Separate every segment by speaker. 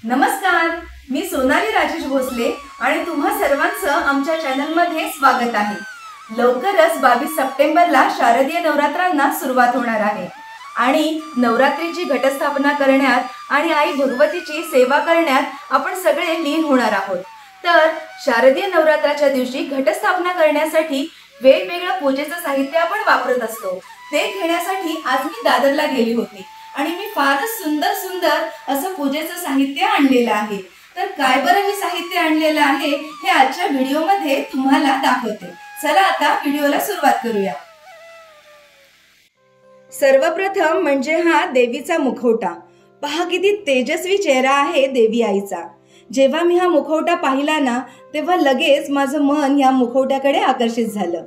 Speaker 1: नमस्कार, मी सोनाली राजेश भोसले आणि तुम्हा सर्वांचं आमच्या चॅनलमध्ये स्वागत आहे। लवकरच 22 सप्टेंबरला शारदीय नवरात्रांना सुरुवात होणार आहे आणि नवरात्रीची घटस्थापना करण्यात आणि आई भगवतीची सेवा करण्यात आपण सगळे लीन होणार आहोत। तर शारदीय नवरात्राच्या दिवशी घटस्थापना करण्यासाठी वेगवेगळ्या पूजेचं साहित्य आपण वापरत असतो। ते घेण्यासाठी आज मी दादरला गेली होती आणि मी फारच सुंदर असं पूजेचं साहित्य आणलेलं आहे। तर काय बरं मी साहित्य आणलेलं आहे हे आजच्या व्हिडिओमध्ये तुम्हाला दाखवते। चला आता व्हिडिओला सुरुवात करूया। सर्वप्रथम म्हणजे हा देवीचा मुखवटा। पहा किती तेजस्वी चेहरा आहे देवी आईचा। जेव्हा मी हा मुखवटा पाहिला ना तेव्हा लगेच माझं मन या मुखवट्याकडे आकर्षित झालं।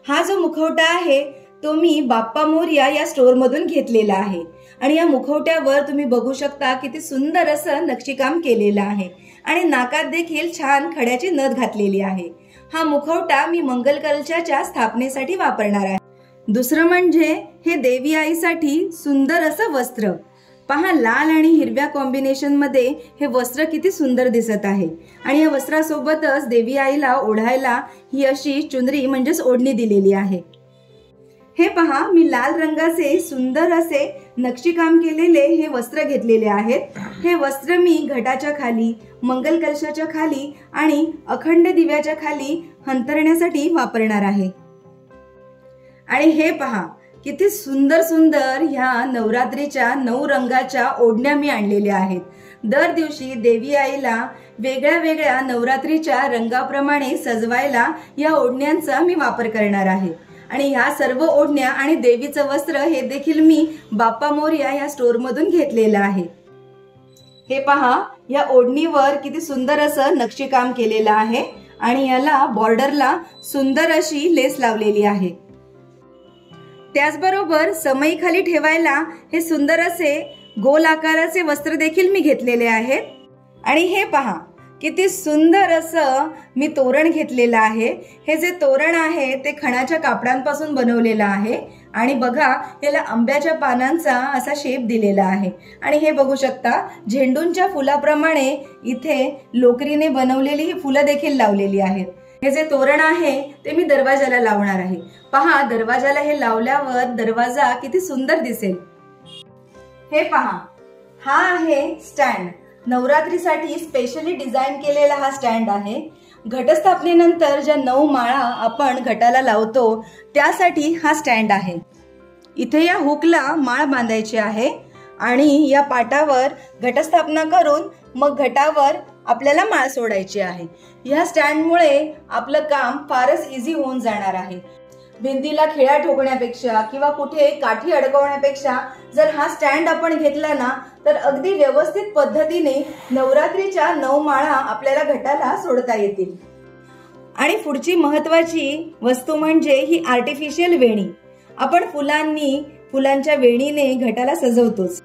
Speaker 1: हा जो मुखवटा आहे तो मी बाप्पा मोरया या स्टोर मधून घेतलेला आहे आणि या मुखवट्यावर तुम्ही बघू शकता किती सुंदर असं नक्षीकाम केलेलं आहे आणि नाकात देखील छान खड्याची नथ घातलेली आहे। हा मुखवटा मी मंगल कलशाच्या स्थापनेसाठी वापरणार आहे। दुसरं म्हणजे हे देवी आईसाठी सुंदर असं वस्त्र। पहा लाल आणि हिरव्या कॉम्बिनेशन मध्ये हे वस्त्र किती सुंदर दिसत आहे आणि या वस्त्रासोबतच देवी आईला ओढायला ही अशी चुनरी म्हणजेच ओढणी दिलेली आहे। हे पहा मी लाल रंगाचे सुंदर असे नक्षीकाम केलेले हे वस्त्र घेतलेले आहेत। हे वस्त्र मी घटाच्या खाली, मंगल कलशाच्या खाली आणि अखंड दिव्याच्या खाली हंतरण्यासाठी वापरणार आहे। आणि हे पहा किती सुंदर ह्या नवरात्रीच्या 9 रंगाच्या ओढण्या मी आणलेल्या आहेत। दर दिवशी देवी आईला वेगळ्या नवरात्रीच्या रंगाप्रमाणे सजवायला या ओढण्यांचा मी वापर करणार आहे आणि ह्या सर्व ओढण्या आणि देवीचं वस्त्र हे देखील मी बाप्पा मोरया या स्टोर मधून घेतलेलं आहे। हे पहा या ओढणीवर किती सुंदर असं नक्षीकाम केलेलं आहे आणि याला बॉर्डरला सुंदर अशी लेस लावलेली आहे। त्याचबरोबर समई खाली ठेवायला हे सुंदर असे गोल आकाराचे वस्त्र देखील मी घेतलेले आहेत। आणि हे पहा किती सुंदर असं मी तोरण घेतलेलं आहे। हे जे तोरण आहे ते खणाच्या कापडांपासून बनवलेलं आहे आणि बघा याला आंब्याच्या पानांचा असा शेप दिलेला आहे आणि हे बघू शकता झेंडूंच्या फुलाप्रमाणे इथे लोकरीने बनवलेली ही फुलं देखील लावलेली आहेत। हे जे तोरण आहे ते मी दरवाजाला लावणार आहे। पहा दरवाजाला हे लावल्यावर दरवाजा किती सुंदर दिसेल। हे पहा हा आहे स्टँड। नवरात्रीसाठी स्पेशली डिझाइन केलेला हा स्टँड आहे। घटस्थापनेनंतर ज्या 9 माळा आपण घटाला लावतो त्यासाठी हा स्टँड आहे। इथे या हुकला माळ बांधायची आहे आणि या पाटावर घटस्थापना करून मग घटावर आपल्याला माळ सोडायची आहे। या स्टँडमुळे आपलं काम फारच इझी होऊन जाणार आहे। भिंतीला खिळा ठोकण्यापेक्षा किंवा कुठे काठी अडकवण्यापेक्षा जर हा स्टँड आपण घेतला ना तर अगदी व्यवस्थित पद्धतीने नवरात्रीच्या 9 माळा आपल्याला घटाला सोडता येतील। आणि पुढची महत्त्वाची वस्तू म्हणजे ही आर्टिफिशियल वेणी। आपण फुलांच्या वेणीने घटाला सजवतोच,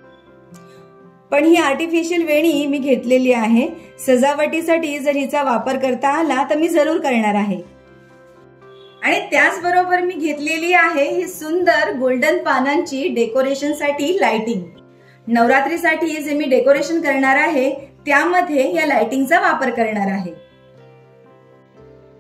Speaker 1: पण ही आर्टिफिशियल वेणी मी घेतलेली आहे। सजावटीसाठी जर हिचा वापर करता आला तर मी जरूर करणार आहे। आणि त्याचबरोबर मी घेतलेली आहे ही सुंदर गोल्डन पानांची डेकोरेशनसाठी लाइटिंग। नवरात्रीसाठी जे मी डेकोरेशन करणार आहे त्यामध्ये या लाइटिंगचा वापर करणार आहे।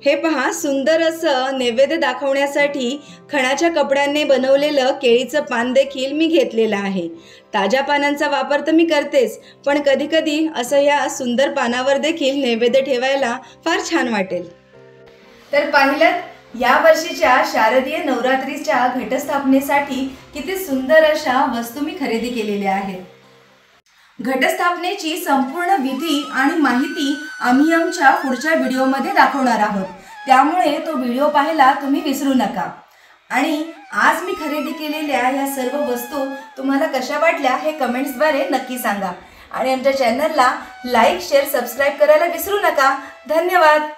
Speaker 1: हे पहा सुंदर असं नैवेद्य दाखवण्यासाठी खणाच्या कपड्यांनी बनवलेलं केळीचं पान देखील मी घेतलेलं आहे। ताज्या पानांचा वापर तर मी करतेच, पण कधी कधी असं या सुंदर पानावर देखील नैवेद्य ठेवायला फार छान वाटेल। तर पाहिलं या वर्षीच्या शारदीय नवरात्रीच्या घटस्थापनेसाठी किती सुंदर अशा वस्तू मी खरेदी केलेल्या आहेत। घटस्थापनेची संपूर्ण विधी आणि माहिती आम्ही आमच्या पुढच्या व्हिडिओमध्ये दाखवणार आहोत, त्यामुळे तो व्हिडिओ पाहायला तुम्ही विसरू नका। आणि आज मी खरेदी केलेल्या या सर्व वस्तू तुम्हाला कशा वाटल्या हे कमेंट्सद्वारे नक्की सांगा आणि आमच्या चॅनलला लाईक, शेअर, सबस्क्राईब करायला विसरू नका। धन्यवाद।